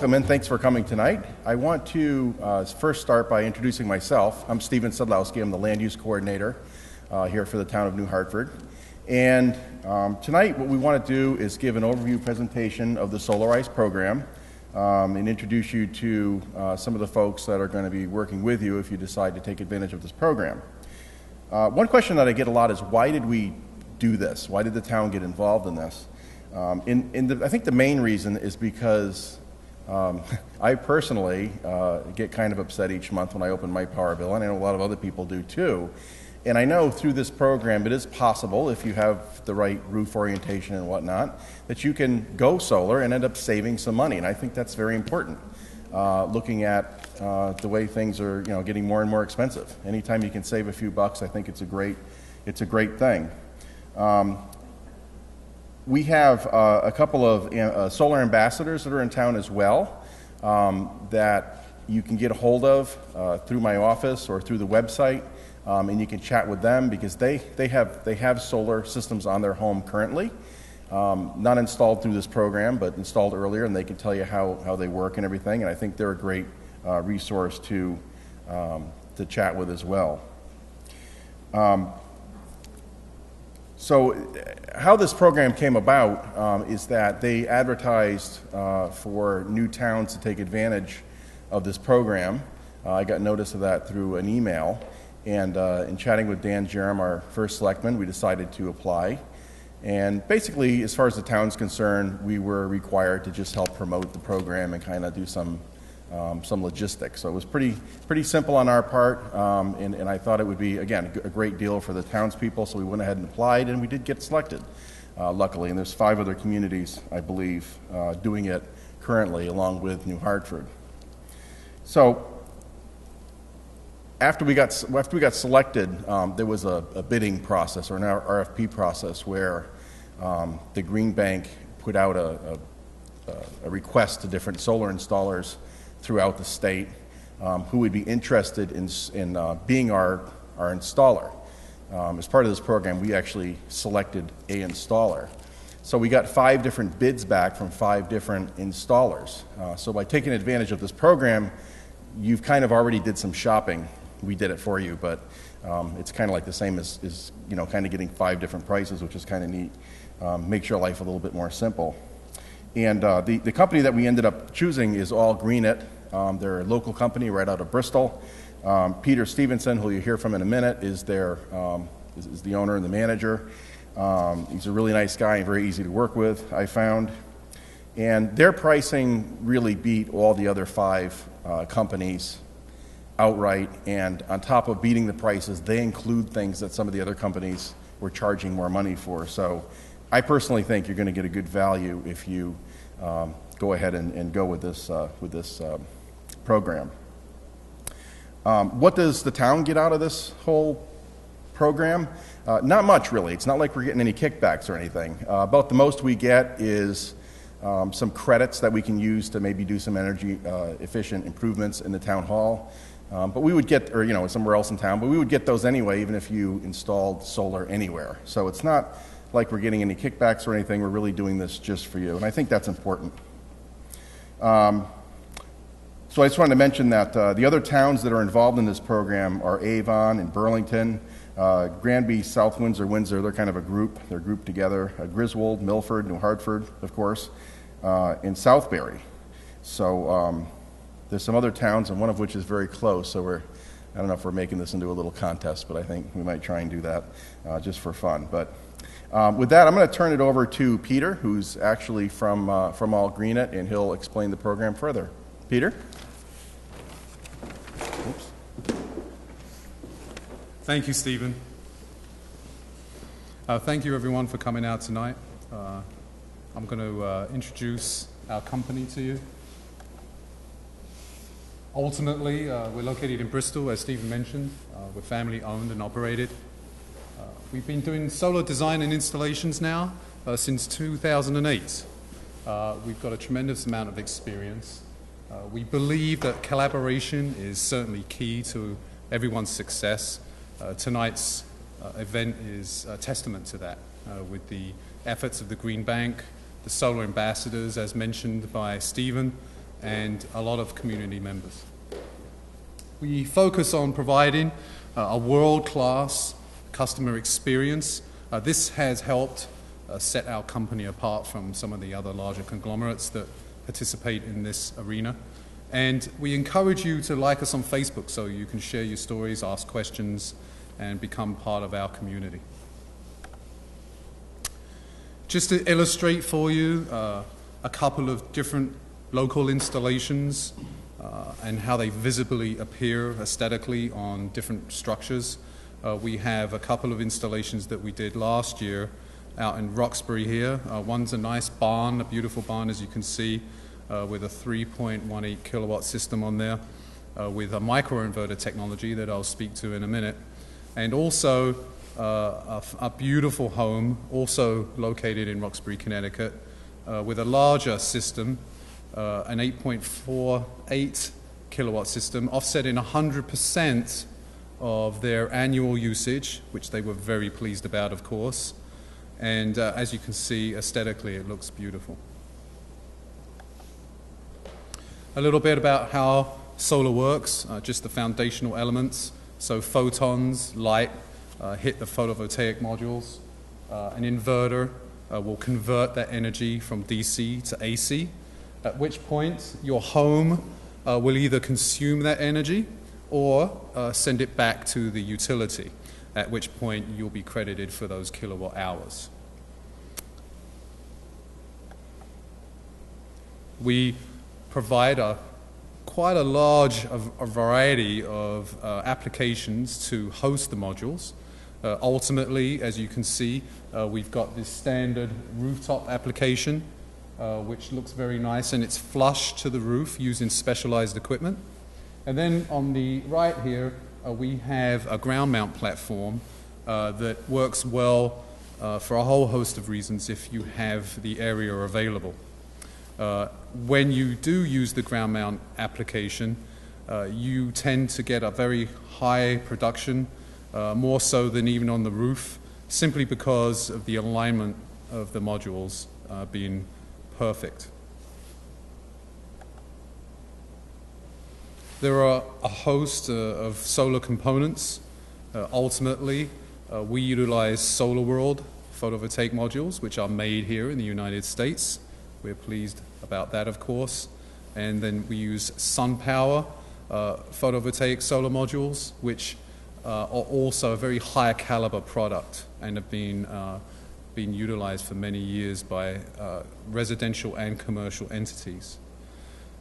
welcome and thanks for coming tonight. I want to first start by introducing myself. I'm Stephen Sedlowski. I'm the Land Use Coordinator here for the town of New Hartford. And tonight what we want to do is give an overview presentation of the Solarize program and introduce you to some of the folks that are going to be working with you if you decide to take advantage of this program. One question that I get a lot is, why did we do this? Why did the town get involved in this? I think the main reason is because I personally get kind of upset each month when I open my power bill, and I know a lot of other people do too. And I know through this program it is possible, if you have the right roof orientation and whatnot, that you can go solar and end up saving some money. And I think that's very important, looking at the way things are getting more and more expensive. Anytime you can save a few bucks, I think it's a great thing. We have a couple of solar ambassadors that are in town as well that you can get a hold of through my office or through the website, and you can chat with them because they have solar systems on their home currently, not installed through this program, but installed earlier, and they can tell you how they work and everything. And I think they're a great resource to chat with as well. So how this program came about is that they advertised for new towns to take advantage of this program. I got notice of that through an email, and in chatting with Dan Jerem, our first selectman, we decided to apply. And basically, as far as the town's concerned, we were required to just help promote the program and kind of do some logistics. So it was pretty simple on our part, and I thought it would be, again, a great deal for the townspeople, so we went ahead and applied, and we did get selected, luckily. And there's 5 other communities, I believe, doing it currently, along with New Hartford. So after we got selected, there was a bidding process, or an RFP process, where the Green Bank put out a request to different solar installers throughout the state who would be interested in being our installer. As part of this program, we actually selected a installer. So we got 5 different bids back from 5 different installers. So by taking advantage of this program, you've kind of already did some shopping. We did it for you, but it's kind of like the same as kind of getting 5 different prices, which is kind of neat. Makes your life a little bit more simple. And the company that we ended up choosing is All Green It. They're a local company right out of Bristol. Peter Stevenson, who you'll hear from in a minute, is the owner and the manager. He's a really nice guy and very easy to work with, I found. And their pricing really beat all the other 5 companies outright. And on top of beating the prices, they include things that some of the other companies were charging more money for. So I personally think you're going to get a good value if you go ahead and go with this program. What does the town get out of this whole program? Not much, really. It's not like we're getting any kickbacks or anything. About the most we get is some credits that we can use to maybe do some energy efficient improvements in the town hall. But we would get, or somewhere else in town, but we would get those anyway, even if you installed solar anywhere. So it's not like we're getting any kickbacks or anything. We're really doing this just for you, and I think that's important. So I just wanted to mention that the other towns that are involved in this program are Avon and Burlington, Granby, South Windsor, they're kind of a group. They're grouped together. Griswold, Milford, New Hartford, of course, and Southbury. So there's some other towns, and one of which is very close, so I don't know if we're making this into a little contest, but I think we might try and do that just for fun. But with that, I'm going to turn it over to Peter, who's actually from All Green It, and he'll explain the program further. Peter? Oops. Thank you, Stephen. Thank you, everyone, for coming out tonight. I'm going to introduce our company to you. Ultimately, we're located in Bristol, as Stephen mentioned. We're family owned and operated. We've been doing solar design and installations now since 2008. We've got a tremendous amount of experience. We believe that collaboration is certainly key to everyone's success. Tonight's event is a testament to that, with the efforts of the Green Bank, the solar ambassadors, as mentioned by Stephen, and a lot of community members. We focus on providing a world-class customer experience. This has helped set our company apart from some of the other larger conglomerates that participate in this arena. And we encourage you to like us on Facebook so you can share your stories, ask questions, and become part of our community. Just to illustrate for you a couple of different local installations and how they visibly appear aesthetically on different structures. We have a couple of installations that we did last year out in Roxbury here. One's a nice barn, a beautiful barn as you can see, with a 3.18 kilowatt system on there with a microinverter technology that I'll speak to in a minute. And also a beautiful home, also located in Roxbury, Connecticut, with a larger system, an 8.48 kilowatt system, offsetting 100% of their annual usage, which they were very pleased about, of course. And as you can see, aesthetically, it looks beautiful. A little bit about how solar works, just the foundational elements. So photons, light, hit the photovoltaic modules. An inverter will convert that energy from DC to AC, at which point your home will either consume that energy or send it back to the utility, at which point you'll be credited for those kilowatt hours. We provide quite a large variety of applications to host the modules. Ultimately, as you can see, we've got this standard rooftop application, which looks very nice, and it's flush to the roof using specialized equipment. And then on the right here, we have a ground mount platform that works well for a whole host of reasons if you have the area available. When you do use the ground mount application, you tend to get a very high production, more so than even on the roof, simply because of the alignment of the modules being perfect. There are a host of solar components. Ultimately, we utilize SolarWorld photovoltaic modules, which are made here in the United States. We're pleased about that, of course. And then we use SunPower photovoltaic solar modules, which are also a very high caliber product and have been utilized for many years by residential and commercial entities.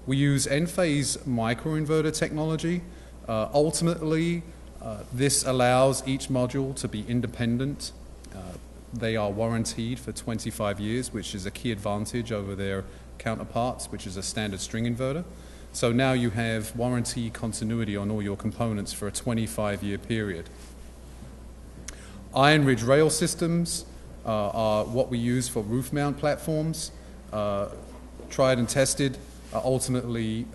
We use Enphase microinverter technology. Ultimately, this allows each module to be independent. They are warranted for 25 years, which is a key advantage over their counterparts, which is a standard string inverter. So now you have warranty continuity on all your components for a 25-year period. Iron Ridge rail systems are what we use for roof mount platforms. Tried and tested. Ultimately,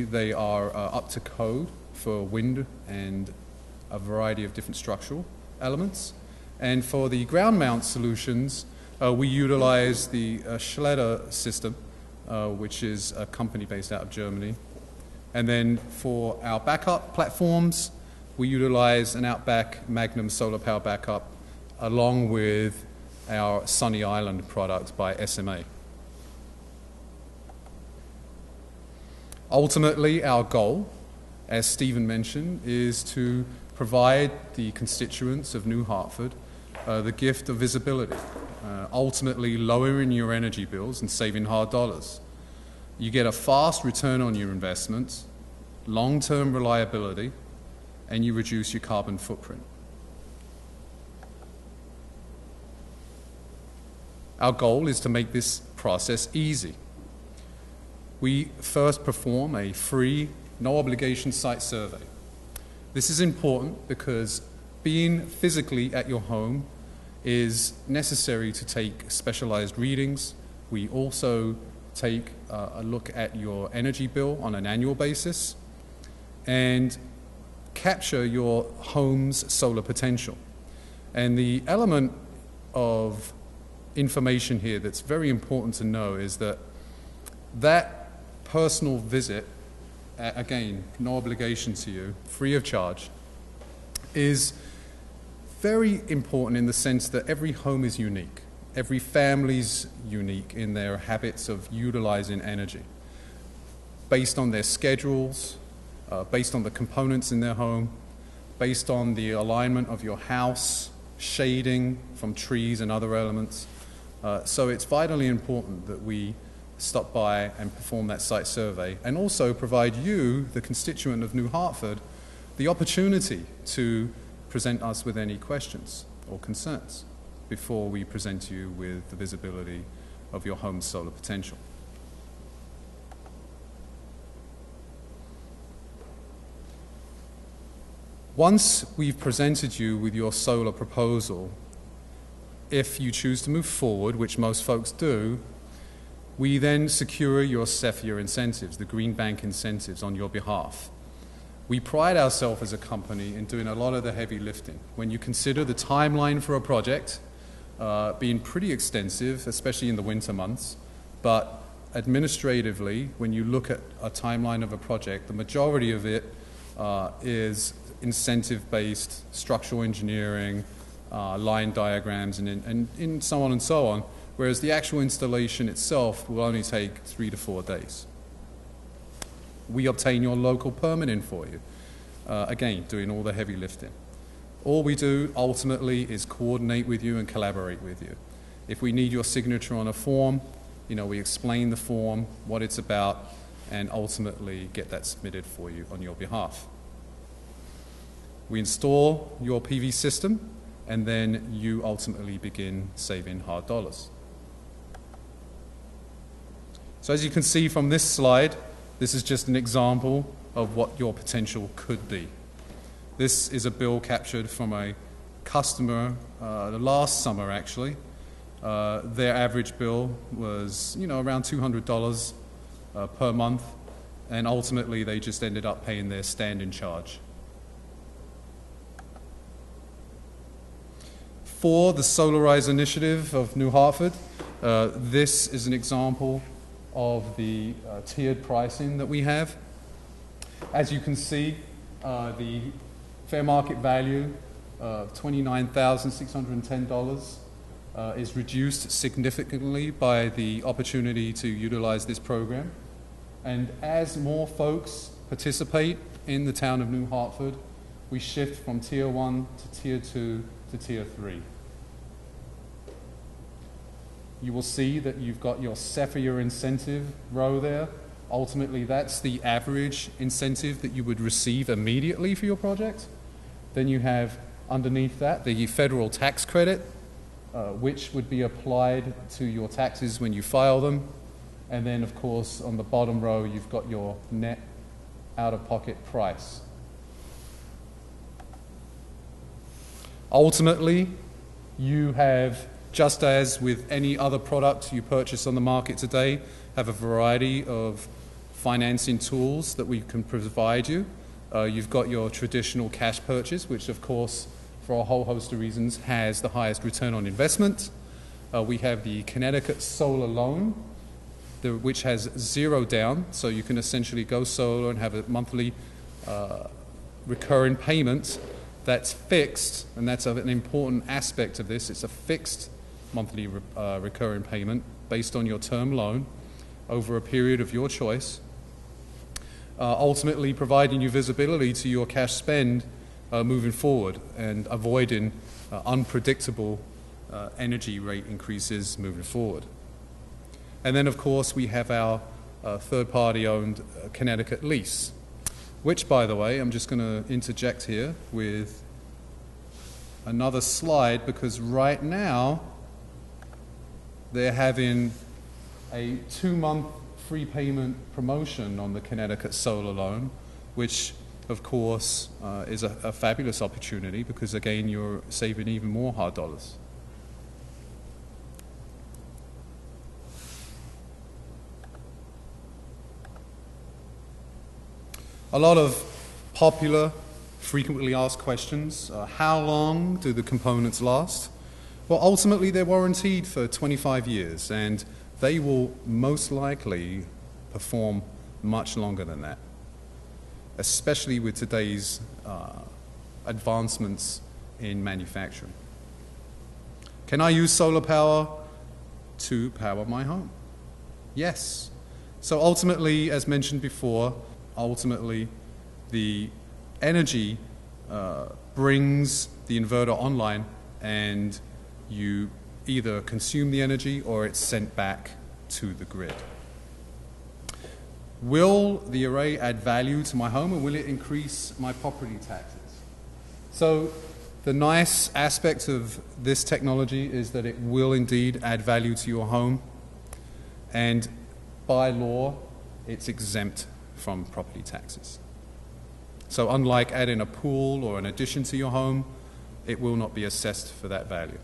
they are up to code for wind and a variety of different structural elements. And for the ground mount solutions, we utilize the Schletter system, which is a company based out of Germany. And then for our backup platforms, we utilize an Outback Magnum solar power backup along with our Sunny Island product by SMA. Ultimately, our goal, as Stephen mentioned, is to provide the constituents of New Hartford the gift of visibility, ultimately lowering your energy bills and saving hard dollars. You get a fast return on your investments, long-term reliability, and you reduce your carbon footprint. Our goal is to make this process easy. We first perform a free, no-obligation site survey. This is important because being physically at your home is necessary to take specialized readings. We also take a look at your energy bill on an annual basis and capture your home's solar potential. And the element of information here that's very important to know is that that personal visit, again, no obligation to you, free of charge, is very important in the sense that every home is unique. Every family's unique in their habits of utilizing energy, based on their schedules, based on the components in their home, based on the alignment of your house, shading from trees and other elements. So it's vitally important that we stop by and perform that site survey, and also provide you, the constituent of New Hartford, the opportunity to present us with any questions or concerns before we present you with the visibility of your home's solar potential. Once we've presented you with your solar proposal, if you choose to move forward, which most folks do, we then secure your CEFIA incentives, the Green Bank incentives, on your behalf. We pride ourselves as a company in doing a lot of the heavy lifting. When you consider the timeline for a project being pretty extensive, especially in the winter months, but administratively, when you look at a timeline of a project, the majority of it is incentive-based structural engineering, line diagrams, and so on and so on, whereas the actual installation itself will only take 3 to 4 days. We obtain your local permitting for you, again, doing all the heavy lifting. All we do ultimately is coordinate with you and collaborate with you. If we need your signature on a form, we explain the form, what it's about, and ultimately get that submitted for you on your behalf. We install your PV system, and then you ultimately begin saving hard dollars. So as you can see from this slide, this is just an example of what your potential could be. This is a bill captured from a customer last summer, actually. Their average bill was, around $200 per month, and ultimately they just ended up paying their standing charge. For the Solarize initiative of New Hartford, this is an example of the tiered pricing that we have. As you can see, the fair market value of $29,610 is reduced significantly by the opportunity to utilize this program. And as more folks participate in the town of New Hartford, we shift from Tier 1 to Tier 2 to Tier 3. You will see that you've got your CEFIA incentive row there. Ultimately, that's the average incentive that you would receive immediately for your project. Then you have underneath that the federal tax credit, which would be applied to your taxes when you file them. And then, of course, on the bottom row, you've got your net out-of-pocket price. Ultimately, you have, just as with any other product you purchase on the market today, have a variety of financing tools that we can provide you. You've got your traditional cash purchase, which of course, for a whole host of reasons, has the highest return on investment. We have the Connecticut Solar Loan, which has 0 down, so you can essentially go solar and have a monthly recurring payment that's fixed, and that's an important aspect of this. It's a fixed monthly recurring payment based on your term loan over a period of your choice, ultimately providing you visibility to your cash spend moving forward and avoiding unpredictable energy rate increases moving forward. And then, of course, we have our third-party owned Connecticut lease, which, by the way, I'm just going to interject here with another slide, because right now they're having a 2-month free payment promotion on the Connecticut Solar Loan, which, of course, is a fabulous opportunity because, again, you're saving even more hard dollars. A lot of popular, frequently asked questions. How long do the components last? Well, ultimately, they're warranted for 25 years, and they will most likely perform much longer than that, especially with today's advancements in manufacturing. Can I use solar power to power my home? Yes. So ultimately, as mentioned before, the energy brings the inverter online, and you either consume the energy or it's sent back to the grid. Will the array add value to my home, and will it increase my property taxes? So the nice aspect of this technology is that it will indeed add value to your home, and by law, it's exempt from property taxes. So unlike adding a pool or an addition to your home, it will not be assessed for that value.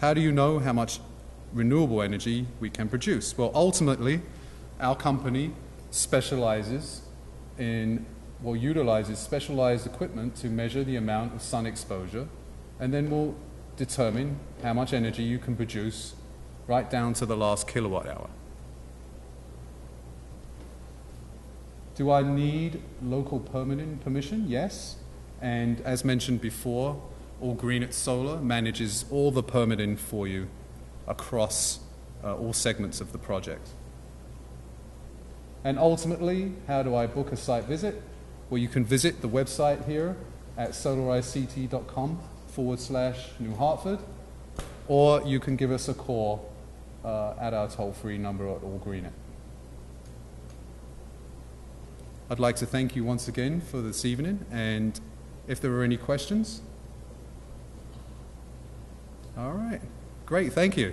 How do you know how much renewable energy we can produce? Well, ultimately, our company utilizes specialized equipment to measure the amount of sun exposure, and then we'll determine how much energy you can produce right down to the last kilowatt hour. Do I need local permission? Yes. And as mentioned before, All Green It Solar manages all the permitting for you across all segments of the project. And ultimately, how do I book a site visit? Well, you can visit the website here at solarizect.com/New Hartford, or you can give us a call at our toll-free number at All Green It. I'd like to thank you once again for this evening, and if there are any questions. All right, great, thank you.